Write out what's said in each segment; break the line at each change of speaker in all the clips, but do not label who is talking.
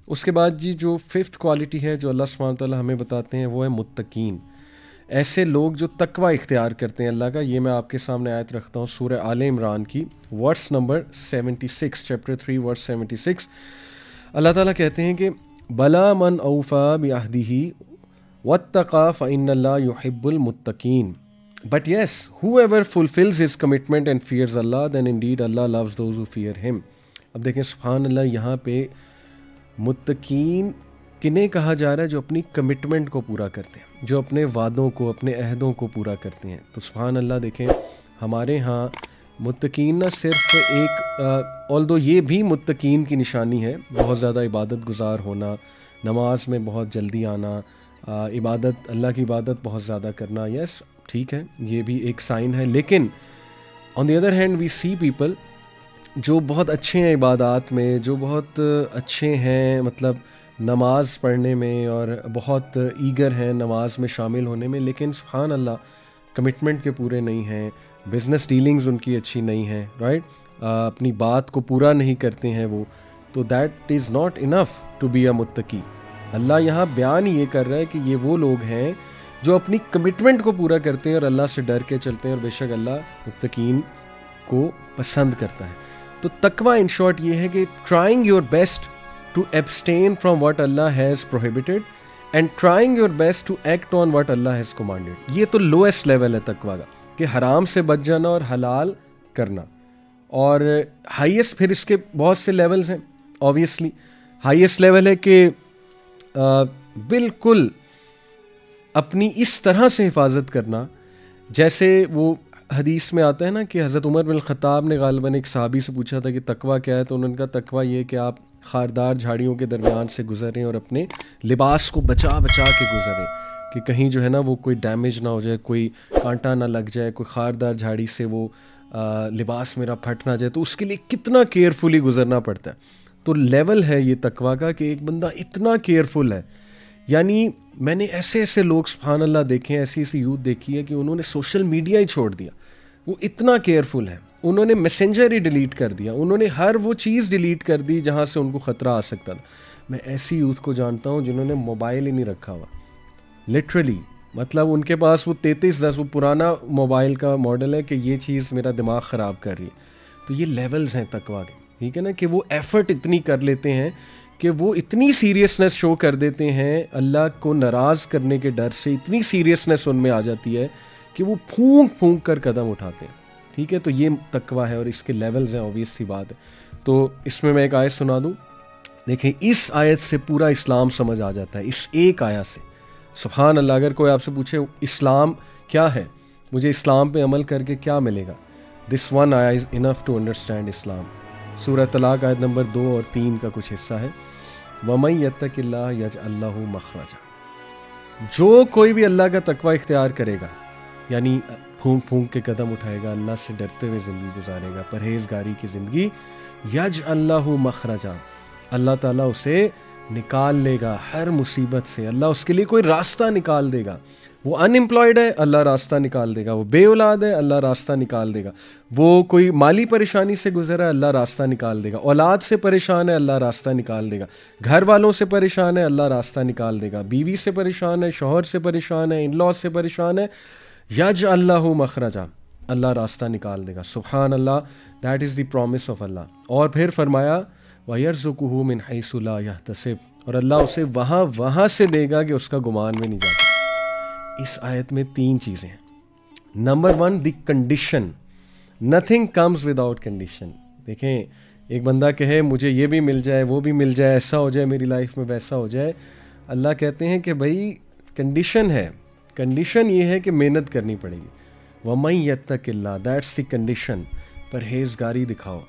اس کے بعد جی جو 5th کوالٹی ہے جو اللہ سبحانہ تعالیٰ ہمیں بتاتے ہیں وہ ہے متقین. ایسے لوگ جو تقوی اختیار کرتے ہیں اللہ کا. یہ میں آپ کے سامنے آیت رکھتا ہوں سورہ آل عمران کی ورس نمبر 76 چیپٹر 3 ورس 76. اللہ تعالیٰ کہتے ہیں کہ بلا من اوفا بعہدہ واتقى فإن اللہ يحب المتقین. But yes, whoever fulfills his commitment and fears Allah, then indeed Allah loves those who fear him. اب دیکھیں سبحان اللہ, یہاں پہ متقین کنہیں کہا جا رہا ہے؟ جو اپنی کمٹمنٹ کو پورا کرتے ہیں, جو اپنے وعدوں کو, اپنے عہدوں کو پورا کرتے ہیں. تو سبحان اللہ دیکھیں ہمارے ہاں متقین نہ صرف ایک although یہ بھی متقین کی نشانی ہے, بہت زیادہ عبادت گزار ہونا, نماز میں بہت جلدی آنا, عبادت اللہ کی عبادت بہت زیادہ کرنا, یس ٹھیک ہے یہ بھی ایک سائن ہے. لیکن on the other hand we see people جو بہت اچھے ہیں عبادات میں, جو بہت اچھے ہیں مطلب نماز پڑھنے میں اور بہت ایگر ہیں نماز میں شامل ہونے میں, لیکن سبحان اللہ کمٹمنٹ کے پورے نہیں ہیں, بزنس ڈیلنگز ان کی اچھی نہیں ہیں, رائٹ, اپنی بات کو پورا نہیں کرتے ہیں وہ. تو that is not enough to be a متقی. اللہ یہاں بیان یہ کر رہا ہے کہ یہ وہ لوگ ہیں جو اپنی کمٹمنٹ کو پورا کرتے ہیں اور اللہ سے ڈر کے چلتے ہیں, اور بے شک اللہ متقین کو پسند کرتا ہے. تو تقوی ان شارٹ یہ ہے کہ trying your best to abstain from what اللہ has prohibited and trying your best to act on what اللہ ہیز کمانڈیڈ. یہ تو لویسٹ لیول ہے تقوی کا, کہ حرام سے بچ جانا اور حلال کرنا. اور ہائیسٹ پھر اس کے بہت سے لیولز ہیں. اوبیسلی ہائیسٹ لیول ہے کہ بالکل اپنی اس طرح سے حفاظت کرنا جیسے وہ حدیث میں آتا ہے نا کہ حضرت عمر بن الخطاب نے غالباً ایک صحابی سے پوچھا تھا کہ تقوی کیا ہے, تو انہوں نے کہا تقوی یہ کہ آپ خاردار جھاڑیوں کے درمیان سے گزریں اور اپنے لباس کو بچا کے گزریں کہ کہیں جو ہے نا وہ کوئی ڈیمیج نہ ہو جائے, کوئی کانٹا نہ لگ جائے, کوئی خاردار جھاڑی سے وہ لباس میرا پھٹ نہ جائے. تو اس کے لیے کتنا کیئرفلی گزرنا پڑتا ہے. تو لیول ہے یہ تقوی کا کہ ایک بندہ اتنا کیئرفل ہے. یعنی میں نے ایسے لوگ سبحان اللہ دیکھے ہیں, ایسی یوتھ دیکھی ہے کہ انہوں نے سوشل میڈیا ہی چھوڑ دیا, وہ اتنا کیئرفل ہے. انہوں نے میسنجر ہی ڈیلیٹ کر دیا, انہوں نے ہر وہ چیز ڈیلیٹ کر دی جہاں سے ان کو خطرہ آ سکتا تھا. میں ایسی یوتھ کو جانتا ہوں جنہوں نے موبائل ہی نہیں رکھا ہوا, لٹرلی. مطلب ان کے پاس وہ 3310 وہ پرانا موبائل کا ماڈل ہے کہ یہ چیز میرا دماغ خراب کر رہی ہے. تو یہ لیولز ہیں تقوی کے, ٹھیک ہے نا, کہ وہ ایفرٹ اتنی کر لیتے ہیں کہ وہ اتنی سیریسنس شو کر دیتے ہیں اللہ کو ناراض کرنے کے ڈر سے, اتنی سیریسنس ان میں آ جاتی ہے کہ وہ پھونک کر قدم اٹھاتے ہیں. ٹھیک ہے, تو یہ تقوی ہے اور اس کے لیولز ہیں, اوبیس سی بات ہے. تو اس میں ایک آیت سنا دوں. دیکھیں اس آیت سے پورا اسلام سمجھ آ جاتا ہے, اس ایک آیت سے. سبحان اللہ, اگر کوئی آپ سے پوچھے اسلام کیا ہے, مجھے اسلام پہ عمل کر کے کیا ملے گا, دس ون آیا از انف ٹو انڈرسٹینڈ اسلام. سورہ طلاق آیت نمبر 2 اور 3 کا کچھ حصہ ہے. وَمَن يَتَّقِ اللَّهَ يَجْعَل لَّهُ مَخْرَجًا. جو کوئی بھی اللہ کا تقوی اختیار کرے گا, یعنی پھونک کے قدم اٹھائے گا, اللہ سے ڈرتے ہوئے زندگی گزارے گا, پرہیزگاری کی زندگی, يَجْعَل لَّهُ مَخْرَجًا, اللہ تعالیٰ اسے نکال لے گا ہر مصیبت سے. اللہ اس کے لیے کوئی راستہ نکال دے گا. وہ ان امپلائڈ ہے, اللہ راستہ نکال دے گا. وہ بے اولاد ہے, اللہ راستہ نکال دے گا. وہ کوئی مالی پریشانی سے گزرا ہے, اللہ راستہ نکال دے گا. اولاد سے پریشان ہے, اللہ راستہ نکال دے گا. گھر والوں سے پریشان ہے, اللہ راستہ نکال دے گا. بیوی سے پریشان ہے, شوہر سے پریشان ہے, ان لاء سے پریشان ہے, یجعل لہ مخرجا, اللہ راستہ نکال دے گا. سبحان اللہ, that is the promise of اللہ. اور پھر فرمایا وَيَرْزُقُهُ مِنْ حَيْثُ لَا يَحْتَسِبُ, اور اللہ اسے وہاں سے دے گا کہ اس کا گمان میں نہیں جاتا. اس آیت میں 3 چیزیں ہیں. Number 1, the condition. Nothing comes without condition. دیکھیں ایک بندہ کہے مجھے یہ بھی مل جائے, وہ بھی مل جائے, ایسا ہو جائے میری لائف میں, ویسا ہو جائے. اللہ کہتے ہیں کہ بھائی کنڈیشن ہے, کنڈیشن یہ ہے کہ محنت کرنی پڑے گی. وَمَن يَتَّقِ اللَّهَ, دیٹس دی کنڈیشن. پرہیزگاری دکھاؤ.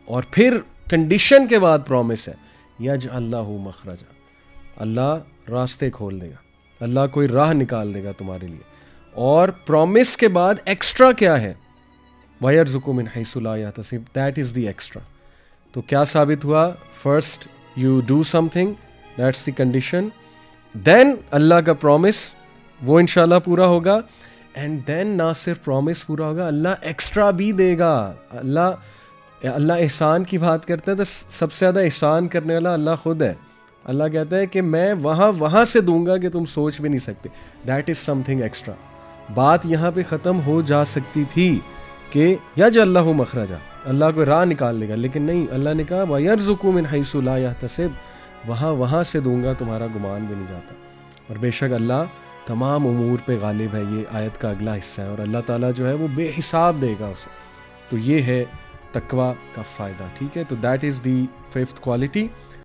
اور پھر کنڈیشن کے بعد پرومس ہے یجعل لہ مخرجا, اللہ راستے کھول دے گا, اللہ کوئی راہ نکال دے گا تمہارے لیے. اور پرومس کے بعد ایکسٹرا کیا ہے, وَيَرْزُقُهُ مِنْ حَيْثُ لَا يَحْتَسِبُ, دیٹ از دی ایکسٹرا. تو کیا ثابت ہوا, first you do something, that's the condition, then اللہ کا پرومس وہ انشاءاللہ پورا ہوگا, اینڈ دین نہ صرف پرومس پورا ہوگا, اللہ ایکسٹرا بھی دے گا. اللہ احسان کی بات کرتا ہے تو سب سے زیادہ احسان کرنے والا اللہ خود ہے. اللہ کہتا ہے کہ میں وہاں سے دوں گا کہ تم سوچ بھی نہیں سکتے. That is some thing extra. بات یہاں پہ ختم ہو جا سکتی تھی کہ یجعل مخرجا, اللہ کو راہ نکال لے گا, لیکن نہیں, اللہ نے کہا وَيَرْزُقُ مِنْ حَيْثُ لَا يَحْتَسِبُ, وہاں سے دوں گا تمہارا گمان بھی نہیں جاتا. اور بے شک اللہ تمام امور پہ غالب ہے. یہ آیت کا اگلا حصہ ہے, اور اللہ تعالیٰ جو ہے وہ بے حساب دے گا اسے. تو یہ ہے تقویٰ کا فائدہ. ٹھیک ہے, تو that is the 5th quality.